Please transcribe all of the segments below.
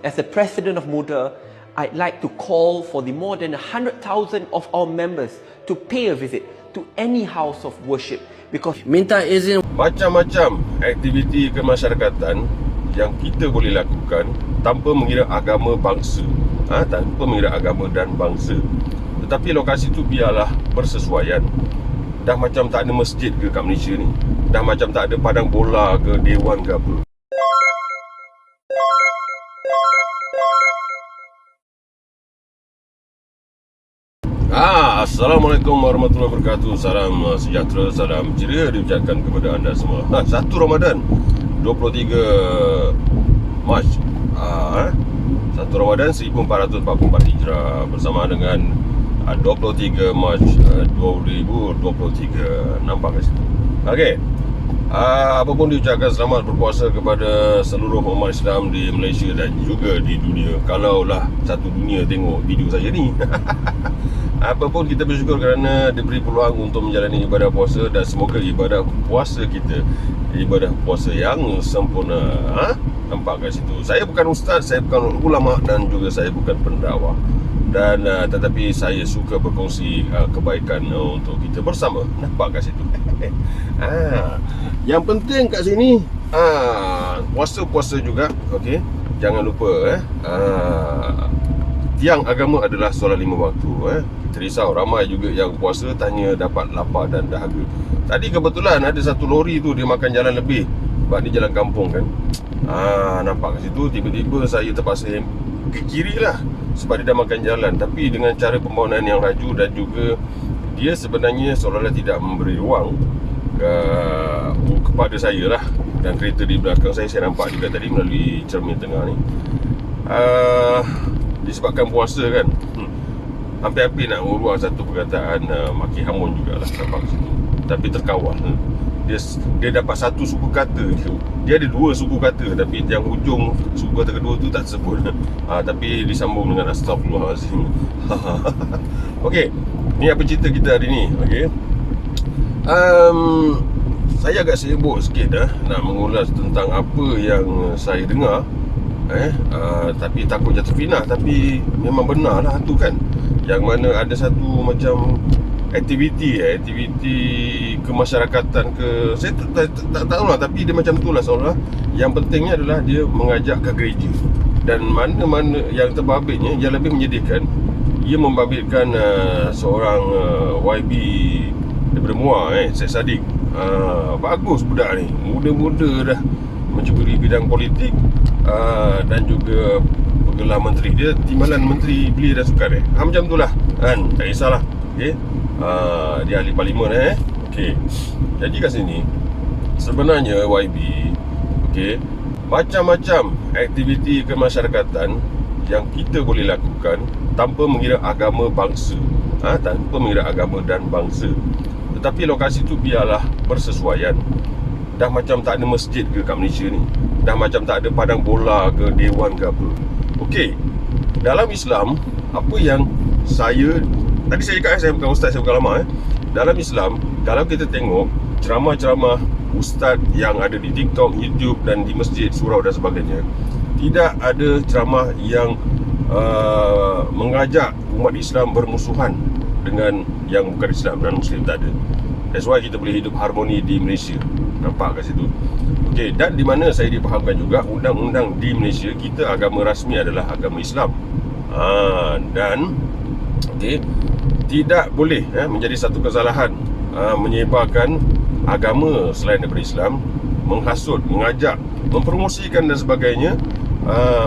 As the president of Muda, I'd like to call for the more than 100,000 of our members to pay a visit to any house of worship because minta izin. Macam-macam aktiviti kemasyarakatan yang kita boleh lakukan tanpa mengira agama bangsa, tanpa mengira agama dan bangsa. Tetapi lokasi tu biarlah bersesuaian. Dah macam tak ada masjid ke kat Malaysia ni, dah macam tak ada padang bola ke, dewan ke apa. Assalamualaikum warahmatullahi wabarakatuh. Salam sejahtera, salam ceria diucapkan kepada anda semua. 1 Ramadan 23 Mac 1 Ramadan 1444 Hijrah bersama dengan 23 Mac 2023. Nampak kat situ. Okey. Apapun diucapkan selamat berpuasa kepada seluruh umat Islam di Malaysia dan juga di dunia. Kalaulah satu dunia tengok video saya ni. Apapun kita bersyukur kerana diberi peluang untuk menjalani ibadah puasa dan semoga ibadah puasa kita ibadah puasa yang sempurna. Nampak kat situ. Saya bukan ustaz, saya bukan ulama dan juga saya bukan pendakwah. Dan tetapi saya suka berkongsi kebaikan untuk kita bersama. Nampak kat situ. Yang penting kat sini puasa-puasa juga. Okey. Jangan lupa tiang agama adalah solat 5 waktu. Terisau ramai juga yang puasa tanya dapat lapar dan dahaga. Tadi kebetulan ada satu lori tu dia makan jalan lebih sebab ni jalan kampung kan. Nampak kat situ. Tiba-tiba saya terpaksa ke kiri lah sebab dia dah makan jalan. Tapi dengan cara pembangunan yang laju dan juga dia sebenarnya seolah-olah tidak memberi ruang kepada saya lah. Dan kereta di belakang saya nampak juga tadi melalui cermin tengah ni. Disebabkan puasa kan, hampir-hampir nak uruang satu perkataan maki hamun jugalah nampak situ. Tapi terkawal. Dia dapat satu suku kata. Dia ada 2 suku kata, tapi yang hujung suku kata kedua tu tak sebut. Tapi disambung dengan astagfirullahalazim. Okey, ni apa cerita kita hari ni? Okey. Saya agak sibuk sikit nak mengulas tentang apa yang saya dengar. Tapi takut jatuh fitnah. Tapi memang benar lah tu kan, yang mana ada satu macam aktiviti kemasyarakatan ke, saya tak tahulah, tapi dia macam tu lah seolah. Yang pentingnya adalah dia mengajak ke gereja. Dan mana-mana yang terbabitnya, yang lebih menyedihkan, ia membabitkan seorang YB daripada Muar, Syed Saddiq. Bagus budak ni, muda-muda dah mencuburi bidang politik dan juga bergelar menteri. Dia timbalan menteri belia dan sukan macam tu lah kan, tak kisahlah. Okay. Dia ahli parlimen okay. Jadi kat sini sebenarnya YB macam-macam aktiviti kemasyarakatan yang kita boleh lakukan tanpa mengira agama bangsa, tanpa mengira agama dan bangsa. Tetapi lokasi tu biarlah bersesuaian. Dah macam tak ada masjid ke kat Malaysia ni, dah macam tak ada padang bola ke, dewan ke apa. Okey, dalam Islam, apa yang tadi saya cakap, saya bukan ustaz, saya bukan ulama. Dalam Islam, kalau kita tengok ceramah-ceramah ustaz yang ada di TikTok, YouTube dan di masjid, surau dan sebagainya, tidak ada ceramah yang mengajak umat Islam bermusuhan dengan yang bukan Islam dan Muslim. Tak ada. That's why kita boleh hidup harmoni di Malaysia. Nampak kat situ. Okey, dan di mana saya dipahamkan juga undang-undang di Malaysia kita agama rasmi adalah agama Islam. Dan tidak boleh menjadi satu kesalahan menyebarkan agama selain daripada Islam, menghasut, mengajak, mempromosikan dan sebagainya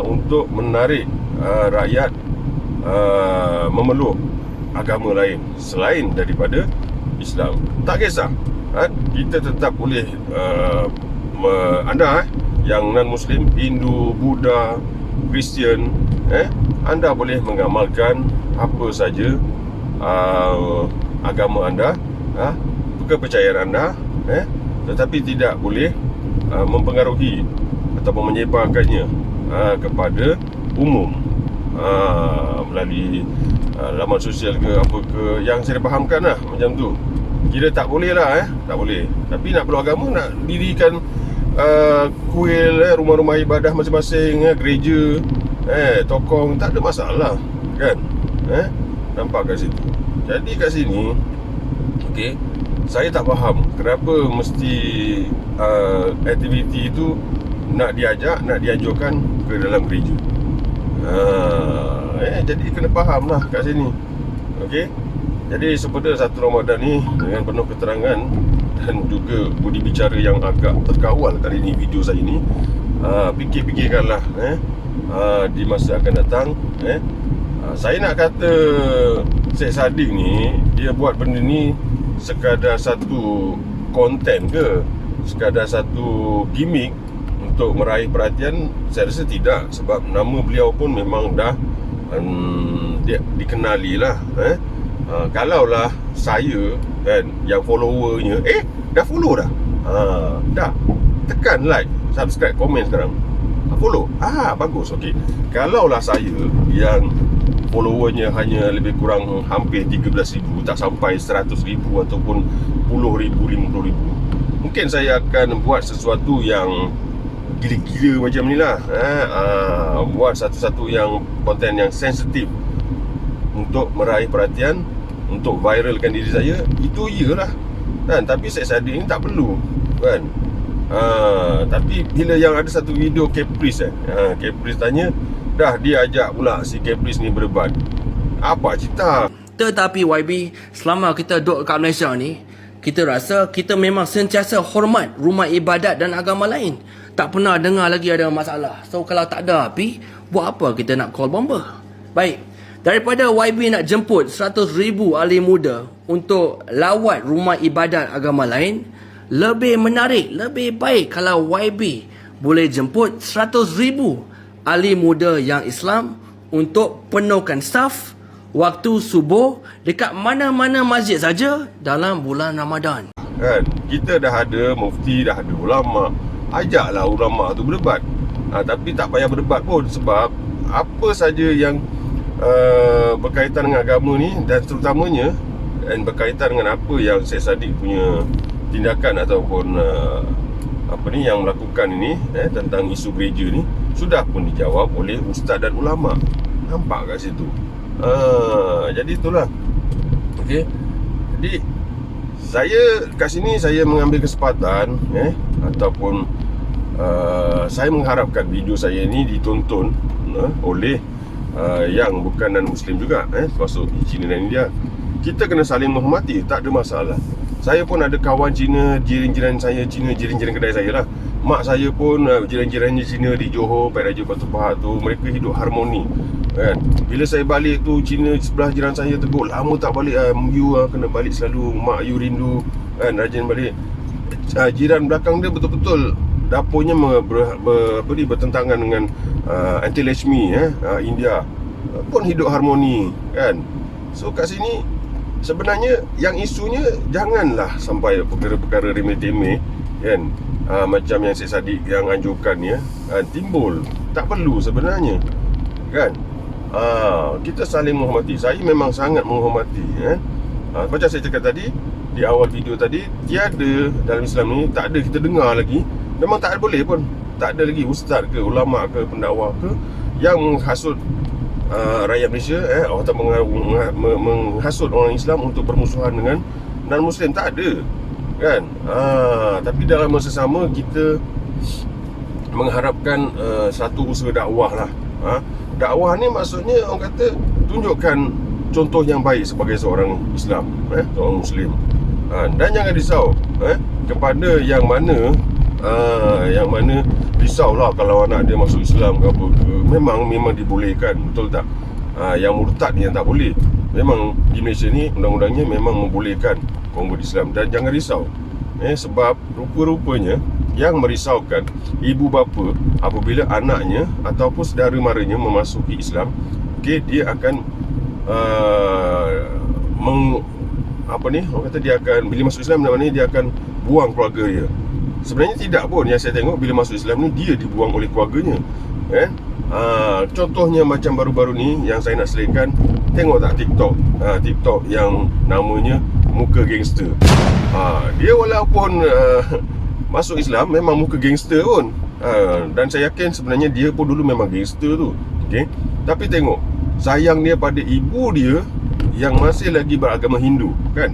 untuk menarik rakyat memeluk agama lain selain daripada Islam. Tak kisah, kita tetap boleh anda yang non-Muslim, Hindu, Buddha, Kristian, anda boleh mengamalkan apa saja agama anda, kepercayaan anda, tetapi tidak boleh mempengaruhi ataupun menyebarkannya kepada umum melalui laman sosial ke apa ke, yang saya fahamkan lah macam tu. Kira tak boleh lah tak boleh. Tapi nak peluk agama, nak dirikan kuil rumah-rumah ibadah masing-masing, gereja, tokong, tak ada masalah kan. Nampak kat situ. Jadi kat sini, okey, saya tak faham kenapa mesti aktiviti itu nak diajukan ke dalam gereja. Jadi kena faham lah kat sini. Okey. Jadi sepada satu Ramadan ni dengan penuh keterangan dan juga budi bicara yang agak terkawal kali ni video saya ni, fikir-fikirkanlah di masa akan datang. Saya nak kata Syed Saddiq ni dia buat benda ni sekadar satu konten ke, sekadar satu gimmick untuk meraih perhatian? Saya rasa tidak, sebab nama beliau pun memang dah dia dikenali lah. Kalaulah saya kan yang followernya dah follow dah, dah tekan like, subscribe, komen sekarang, follow, bagus. Okey, kalaulah saya yang followernya hanya lebih kurang hampir 13,000, tak sampai 100,000 ataupun 10,000, 50,000, mungkin saya akan buat sesuatu yang gila-gila macam ni lah. Buat satu-satu yang konten yang sensitif untuk meraih perhatian, untuk viralkan diri saya, itu iyalah kan. Tapi Syed Saddiq ni tak perlu kan. Tapi bila yang ada satu video Caprice Caprice tanya, dah dia ajak pula si Caprice ni berdebat. Apa cerita? Tetapi YB, selama kita duduk kat Malaysia ni, kita rasa kita memang sentiasa hormat rumah ibadat dan agama lain. Tak pernah dengar lagi ada masalah. So kalau tak ada api, buat apa kita nak call bomba? Baik, daripada YB nak jemput 100,000 ahli muda untuk lawat rumah ibadat agama lain, lebih menarik, lebih baik kalau YB boleh jemput 100,000 ahli muda yang Islam untuk penuhkan saf waktu subuh dekat mana-mana masjid saja dalam bulan Ramadan. Kan, kita dah ada mufti, dah ada ulama. Ajaklah ulama tu berdebat. Tapi tak payah berdebat pun, sebab apa saja yang berkaitan dengan agama ni, dan terutamanya berkaitan dengan apa yang Syed Saddiq punya tindakan ataupun yang melakukan ini tentang isu gereja ni, sudah pun dijawab oleh ustaz dan ulama. Nampak kat situ. Jadi itulah. Okey. Jadi saya kat sini saya mengambil kesempatan ataupun saya mengharapkan video saya ni ditonton oleh yang bukan non-Muslim juga, termasuk Cina dan India. Kita kena saling menghormati, tak ada masalah. Saya pun ada kawan Cina, jiran-jiran saya Cina, jiran-jiran kedai saya lah. Mak saya pun jiran-jirannya Cina di Johor, Pak Raja Batu Pahat tu, mereka hidup harmoni kan. Bila saya balik tu, Cina sebelah jiran saya tegur, lama tak balik, you kena balik selalu, mak you rindu kan, rajin balik. Jiran belakang dia betul-betul dapurnya bertentangan dengan Aunty Lakshmi India, pun hidup harmoni kan. So kat sini sebenarnya yang isunya janganlah sampai perkara-perkara remeh-temeh kan, macam yang Syed Saddiq yang anjurkan timbul. Tak perlu sebenarnya kan. Kita saling menghormati. Saya memang sangat menghormati macam saya cakap tadi di awal video tadi, tiada dalam Islam ni, tak ada kita dengar lagi, memang tak boleh pun, tak ada lagi ustaz ke, ulama ke, pendakwah ke yang menghasut rakyat Malaysia atau menghasut orang Islam untuk bermusuhan dengan non-Muslim. Tak ada kan. Tapi dalam masa sama kita mengharapkan satu usaha dakwah lah. Dakwah ni maksudnya orang kata tunjukkan contoh yang baik sebagai seorang Islam, seorang Muslim. Dan jangan risau kepada yang mana risaulah kalau anak dia masuk Islam ke apa ke. Memang dibolehkan, betul tak? Yang murtad ni yang tak boleh. Memang di Malaysia ni undang-undangnya memang membolehkan convert Islam. Dan jangan risau sebab rupa-rupanya yang merisaukan ibu bapa apabila anaknya ataupun saudara maranya memasuki Islam, dia akan orang kata dia akan, bila masuk Islam maknanya dia akan buang keluarga dia. Sebenarnya tidak pun. Yang saya tengok bila masuk Islam ni, dia dibuang oleh keluarganya. Contohnya macam baru-baru ni yang saya nak selainkan, tengok tak TikTok yang namanya Muka Gangster. Dia walaupun masuk Islam memang muka gangster pun, Dan saya yakin sebenarnya dia pun dulu memang gangster tu. Okay? Tapi tengok, sayang dia pada ibu dia yang masih lagi beragama Hindu kan.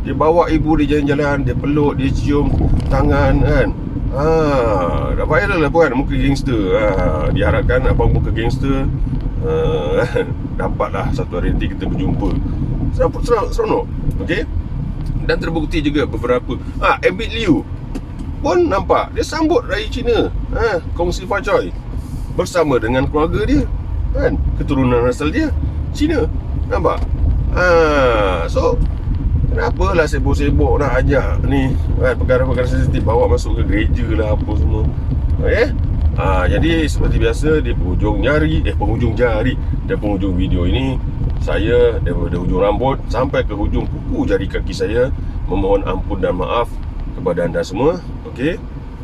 Dia bawa ibu dia jalan-jalan, dia peluk, dia cium tangan kan. Dah viral lah kan, muka gangster. Diharapkan abang muka gangster dapatlah satu hari nanti kita berjumpa. Seronok. Okay? Dan terbukti juga beberapa Ambit Liu pun nampak dia sambut Raya Cina, kongsi Fajoy bersama dengan keluarga dia kan, keturunan asal dia Cina. Nampak? So kenapalah sibuk-sibuk nak ajak ni kan, perkara-perkara sensitif bawa masuk ke gereja lah apa semua. Jadi seperti biasa di penghujung jari dan penghujung video ini, saya daripada hujung rambut sampai ke hujung kuku jari kaki saya memohon ampun dan maaf kepada anda semua. Okey.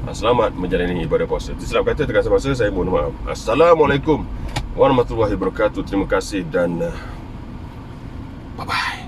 Selamat menjalani ibadah puasa. Silap kata terkasar masa, saya mohon maaf. Assalamualaikum warahmatullahi wabarakatuh. Terima kasih dan bye-bye.